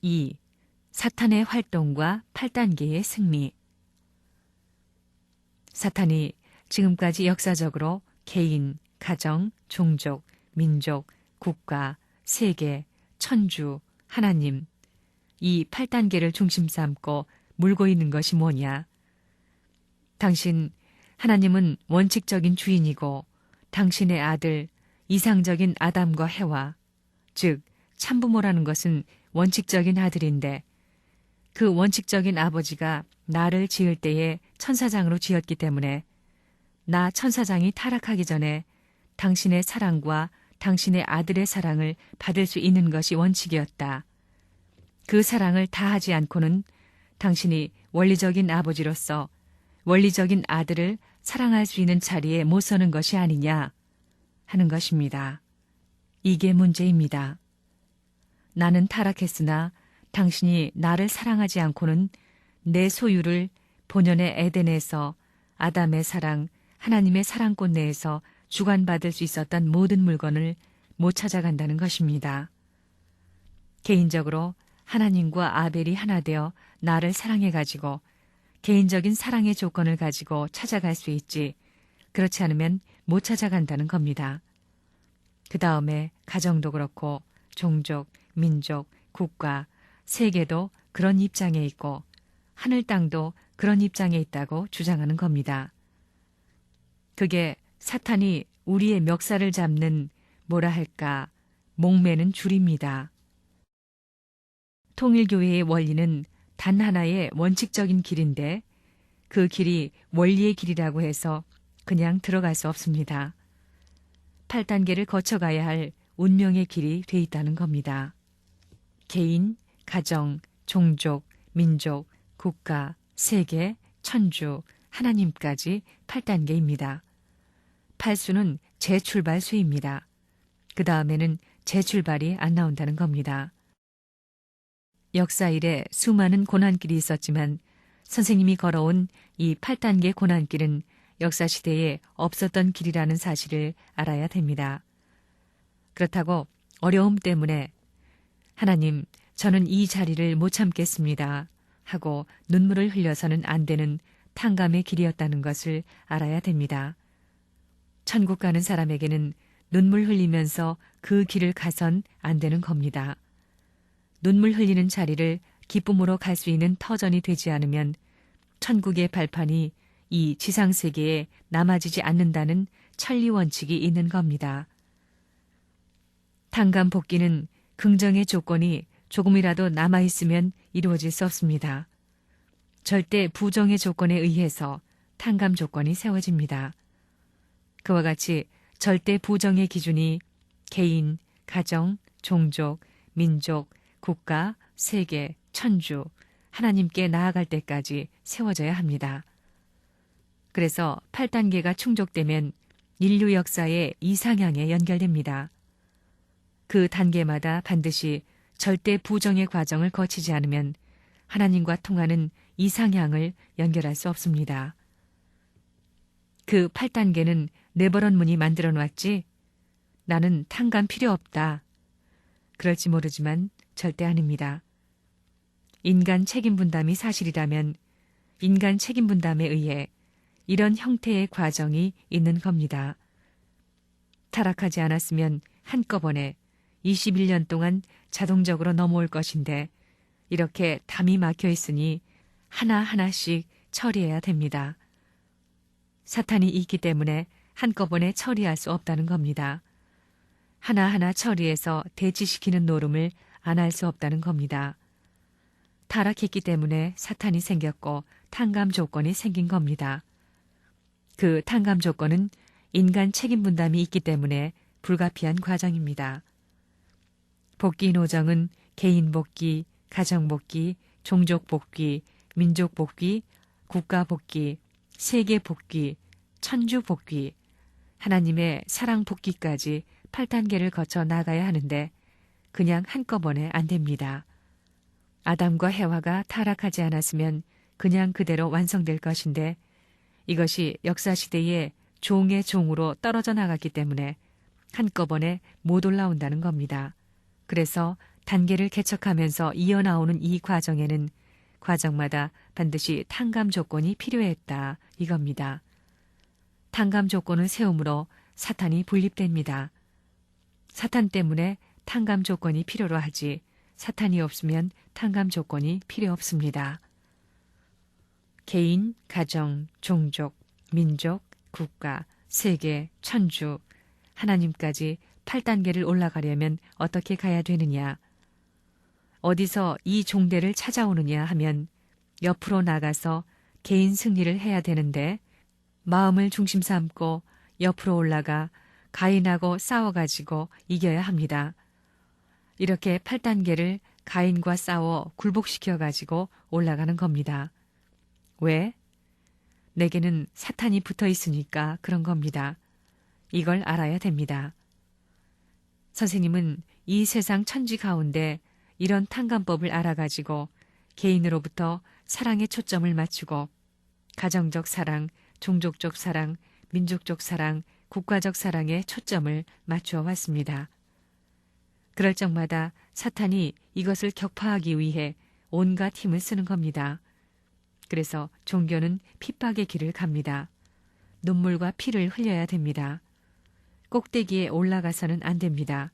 2. 사탄의 활동과 8단계의 승리. 사탄이 지금까지 역사적으로 개인, 가정, 종족, 민족, 국가, 세계, 천주, 하나님, 이 8단계를 중심 삼고 물고 있는 것이 뭐냐? 당신, 하나님은 원칙적인 주인이고 당신의 아들, 이상적인 아담과 해와, 즉 참부모라는 것은 원칙적인 아들인데 그 원칙적인 아버지가 나를 지을 때에 천사장으로 지었기 때문에 나 천사장이 타락하기 전에 당신의 사랑과 당신의 아들의 사랑을 받을 수 있는 것이 원칙이었다. 그 사랑을 다하지 않고는 당신이 원리적인 아버지로서 원리적인 아들을 사랑할 수 있는 자리에 못 서는 것이 아니냐 하는 것입니다. 이게 문제입니다. 나는 타락했으나 당신이 나를 사랑하지 않고는 내 소유를 본연의 에덴에서 아담의 사랑, 하나님의 사랑꽃 내에서 주관받을 수 있었던 모든 물건을 못 찾아간다는 것입니다. 개인적으로 하나님과 아벨이 하나 되어 나를 사랑해가지고 개인적인 사랑의 조건을 가지고 찾아갈 수 있지, 그렇지 않으면 못 찾아간다는 겁니다. 그 다음에 가정도 그렇고 종족, 민족, 국가, 세계도 그런 입장에 있고 하늘 땅도 그런 입장에 있다고 주장하는 겁니다. 그게 사탄이 우리의 멱살을 잡는 뭐라 할까, 목매는 줄입니다. 통일교회의 원리는 단 하나의 원칙적인 길인데 그 길이 원리의 길이라고 해서 그냥 들어갈 수 없습니다. 8단계를 거쳐가야 할 운명의 길이 돼 있다는 겁니다. 개인, 가정, 종족, 민족, 국가, 세계, 천주, 하나님까지 8단계입니다. 8수는 재출발 수입니다. 그 다음에는 재출발이 안 나온다는 겁니다. 역사 이래 수많은 고난길이 있었지만 선생님이 걸어온 이 8단계 고난길은 역사시대에 없었던 길이라는 사실을 알아야 됩니다. 그렇다고 어려움 때문에 하나님, 저는 이 자리를 못 참겠습니다 하고 눈물을 흘려서는 안 되는 탕감의 길이었다는 것을 알아야 됩니다. 천국 가는 사람에게는 눈물 흘리면서 그 길을 가선 안 되는 겁니다. 눈물 흘리는 자리를 기쁨으로 갈 수 있는 터전이 되지 않으면 천국의 발판이 이 지상세계에 남아지지 않는다는 천리 원칙이 있는 겁니다. 탕감 복귀는 긍정의 조건이 조금이라도 남아있으면 이루어질 수 없습니다. 절대 부정의 조건에 의해서 탕감 조건이 세워집니다. 그와 같이 절대 부정의 기준이 개인, 가정, 종족, 민족, 국가, 세계, 천주, 하나님께 나아갈 때까지 세워져야 합니다. 그래서 8단계가 충족되면 인류 역사의 이상향에 연결됩니다. 그 단계마다 반드시 절대 부정의 과정을 거치지 않으면 하나님과 통하는 이상향을 연결할 수 없습니다. 그 8단계는 네버런 문이 만들어 놨지? 나는 탕감 필요 없다. 그럴지 모르지만 절대 아닙니다. 인간 책임 분담이 사실이라면 인간 책임 분담에 의해 이런 형태의 과정이 있는 겁니다. 타락하지 않았으면 한꺼번에 21년 동안 자동적으로 넘어올 것인데 이렇게 담이 막혀 있으니 하나하나씩 처리해야 됩니다. 사탄이 있기 때문에 한꺼번에 처리할 수 없다는 겁니다. 하나하나 처리해서 대치시키는 노름을 안 할 수 없다는 겁니다. 타락했기 때문에 사탄이 생겼고 탕감 조건이 생긴 겁니다. 그 탕감 조건은 인간 책임 분담이 있기 때문에 불가피한 과정입니다. 복귀 노정은 개인 복귀, 가정 복귀, 종족 복귀, 민족 복귀, 국가 복귀, 세계 복귀, 천주 복귀, 하나님의 사랑 복귀까지 8단계를 거쳐 나가야 하는데 그냥 한꺼번에 안 됩니다. 아담과 해와가 타락하지 않았으면 그냥 그대로 완성될 것인데 이것이 역사시대의 종의 종으로 떨어져 나갔기 때문에 한꺼번에 못 올라온다는 겁니다. 그래서 단계를 개척하면서 이어나오는 이 과정에는 과정마다 반드시 탕감 조건이 필요했다 이겁니다. 탕감 조건을 세움으로 사탄이 분립됩니다. 사탄 때문에 탕감 조건이 필요로 하지 사탄이 없으면 탕감 조건이 필요 없습니다. 개인, 가정, 종족, 민족, 국가, 세계, 천주, 하나님까지 8단계를 올라가려면 어떻게 가야 되느냐? 어디서 이 종대를 찾아오느냐 하면 옆으로 나가서 개인 승리를 해야 되는데 마음을 중심 삼고 옆으로 올라가 가인하고 싸워가지고 이겨야 합니다. 이렇게 8단계를 가인과 싸워 굴복시켜가지고 올라가는 겁니다. 왜? 내게는 사탄이 붙어 있으니까 그런 겁니다. 이걸 알아야 됩니다. 선생님은 이 세상 천지 가운데 이런 탕감법을 알아가지고 개인으로부터 사랑의 초점을 맞추고 가정적 사랑, 종족적 사랑, 민족적 사랑, 국가적 사랑에 초점을 맞추어 왔습니다. 그럴 적마다 사탄이 이것을 격파하기 위해 온갖 힘을 쓰는 겁니다. 그래서 종교는 핍박의 길을 갑니다. 눈물과 피를 흘려야 됩니다. 꼭대기에 올라가서는 안 됩니다.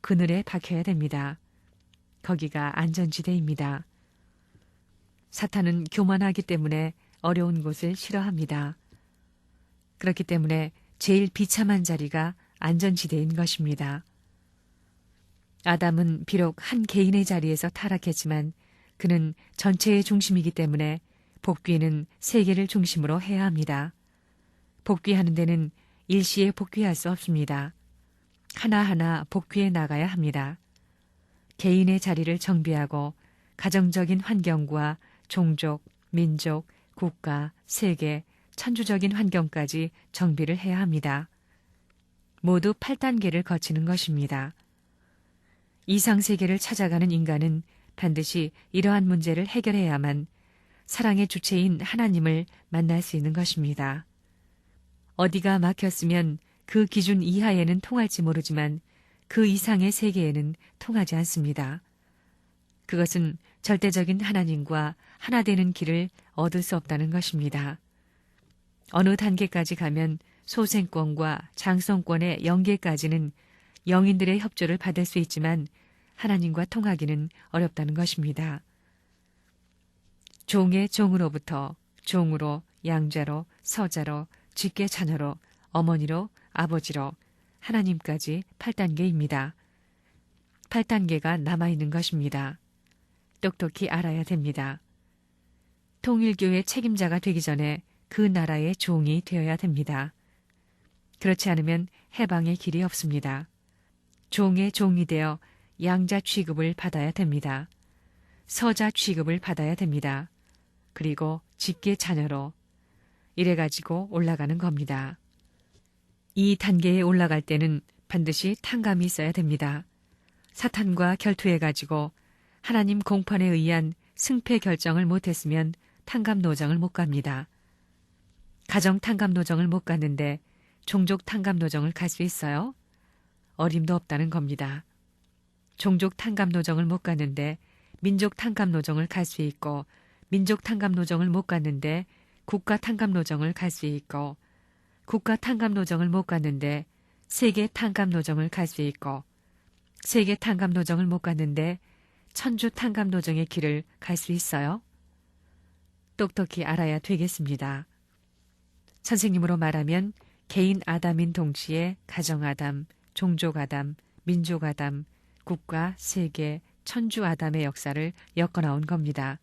그늘에 박혀야 됩니다. 거기가 안전지대입니다. 사탄은 교만하기 때문에 어려운 곳을 싫어합니다. 그렇기 때문에 제일 비참한 자리가 안전지대인 것입니다. 아담은 비록 한 개인의 자리에서 타락했지만 그는 전체의 중심이기 때문에 복귀는 세계를 중심으로 해야 합니다. 복귀하는 데는 일시에 복귀할 수 없습니다. 하나하나 복귀해 나가야 합니다. 개인의 자리를 정비하고 가정적인 환경과 종족, 민족, 국가, 세계, 천주적인 환경까지 정비를 해야 합니다. 모두 8단계를 거치는 것입니다. 이상세계를 찾아가는 인간은 반드시 이러한 문제를 해결해야만 사랑의 주체인 하나님을 만날 수 있는 것입니다. 어디가 막혔으면 그 기준 이하에는 통할지 모르지만 그 이상의 세계에는 통하지 않습니다. 그것은 절대적인 하나님과 하나 되는 길을 얻을 수 없다는 것입니다. 어느 단계까지 가면 소생권과 장성권의 영계까지는 영인들의 협조를 받을 수 있지만 하나님과 통하기는 어렵다는 것입니다. 종의 종으로부터 종으로, 양자로, 서자로, 직계 자녀로, 어머니로, 아버지로 하나님까지 8단계입니다. 8단계가 남아있는 것입니다. 똑똑히 알아야 됩니다. 통일교의 책임자가 되기 전에 그 나라의 종이 되어야 됩니다. 그렇지 않으면 해방의 길이 없습니다. 종의 종이 되어 양자 취급을 받아야 됩니다. 서자 취급을 받아야 됩니다. 그리고 직계 자녀로 이래가지고 올라가는 겁니다. 이 단계에 올라갈 때는 반드시 탕감이 있어야 됩니다. 사탄과 결투해가지고 하나님 공판에 의한 승패 결정을 못했으면 탕감 노정을 못 갑니다. 가정 탕감 노정을 못 갔는데 종족 탕감 노정을 갈 수 있어요? 어림도 없다는 겁니다. 종족 탕감 노정을 못 갔는데 민족 탕감 노정을 갈 수 있고 민족 탕감 노정을 못 갔는데 국가 탕감 노정을 갈 수 있고 국가 탕감 노정을 못 갔는데 세계 탕감 노정을 갈 수 있고 세계 탕감 노정을 못 갔는데 천주 탕감 노정의 길을 갈 수 있어요? 똑똑히 알아야 되겠습니다. 선생님으로 말하면 개인 아담인 동시에 가정 아담, 종족 아담, 민족 아담, 국가, 세계, 천주 아담의 역사를 엮어나온 겁니다.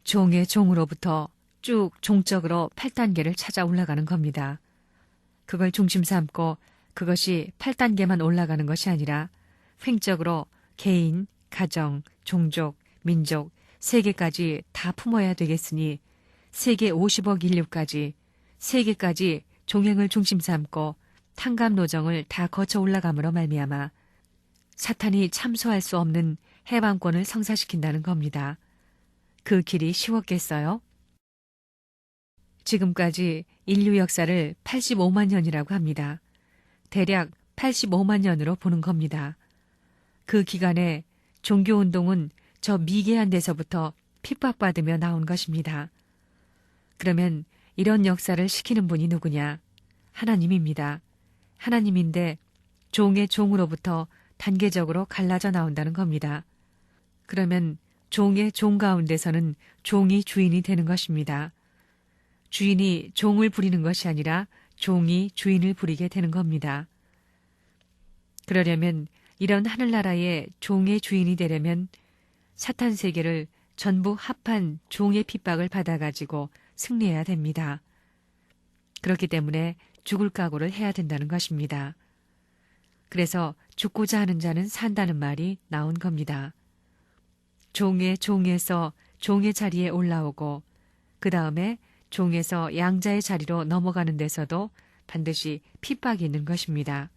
종의 종으로부터 쭉 종적으로 8단계를 찾아 올라가는 겁니다. 그걸 중심 삼고 그것이 8단계만 올라가는 것이 아니라 횡적으로 개인, 가정, 종족, 민족, 세계까지 다 품어야 되겠으니 세계 50억 인류까지 세계까지 종행을 중심 삼고 탕감 노정을 다 거쳐 올라감으로 말미암아 사탄이 참소할 수 없는 해방권을 성사시킨다는 겁니다. 그 길이 쉬웠겠어요? 지금까지 인류 역사를 85만 년이라고 합니다. 대략 85만 년으로 보는 겁니다. 그 기간에 종교운동은 저 미개한 데서부터 핍박받으며 나온 것입니다. 그러면 이런 역사를 시키는 분이 누구냐? 하나님입니다. 하나님인데 종의 종으로부터 단계적으로 갈라져 나온다는 겁니다. 그러면 종의 종 가운데서는 종이 주인이 되는 것입니다. 주인이 종을 부리는 것이 아니라 종이 주인을 부리게 되는 겁니다. 그러려면 이런 하늘나라의 종의 주인이 되려면 사탄 세계를 전부 합한 종의 핍박을 받아가지고 승리해야 됩니다. 그렇기 때문에 죽을 각오를 해야 된다는 것입니다. 그래서 죽고자 하는 자는 산다는 말이 나온 겁니다. 종의 종에서 종의 자리에 올라오고 그 다음에 종에서 양자의 자리로 넘어가는 데서도 반드시 핍박이 있는 것입니다.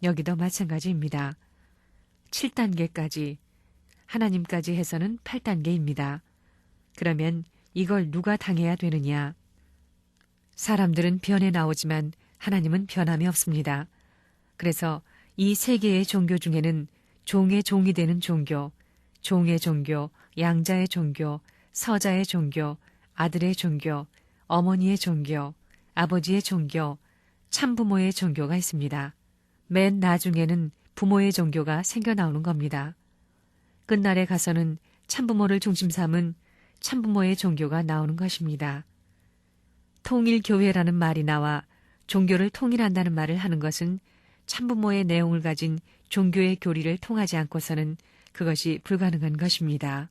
여기도 마찬가지입니다. 7단계까지 하나님까지 해서는 8단계입니다. 그러면 이걸 누가 당해야 되느냐? 사람들은 변해 나오지만 하나님은 변함이 없습니다. 그래서 이 세 개의 종교 중에는 종의 종이 되는 종교, 종의 종교, 양자의 종교, 서자의 종교, 아들의 종교, 어머니의 종교, 아버지의 종교, 참부모의 종교가 있습니다. 맨 나중에는 부모의 종교가 생겨나오는 겁니다. 끝날에 가서는 참부모를 중심 삼은 참부모의 종교가 나오는 것입니다. 통일교회라는 말이 나와 종교를 통일한다는 말을 하는 것은 참부모의 내용을 가진 종교의 교리를 통하지 않고서는 그것이 불가능한 것입니다.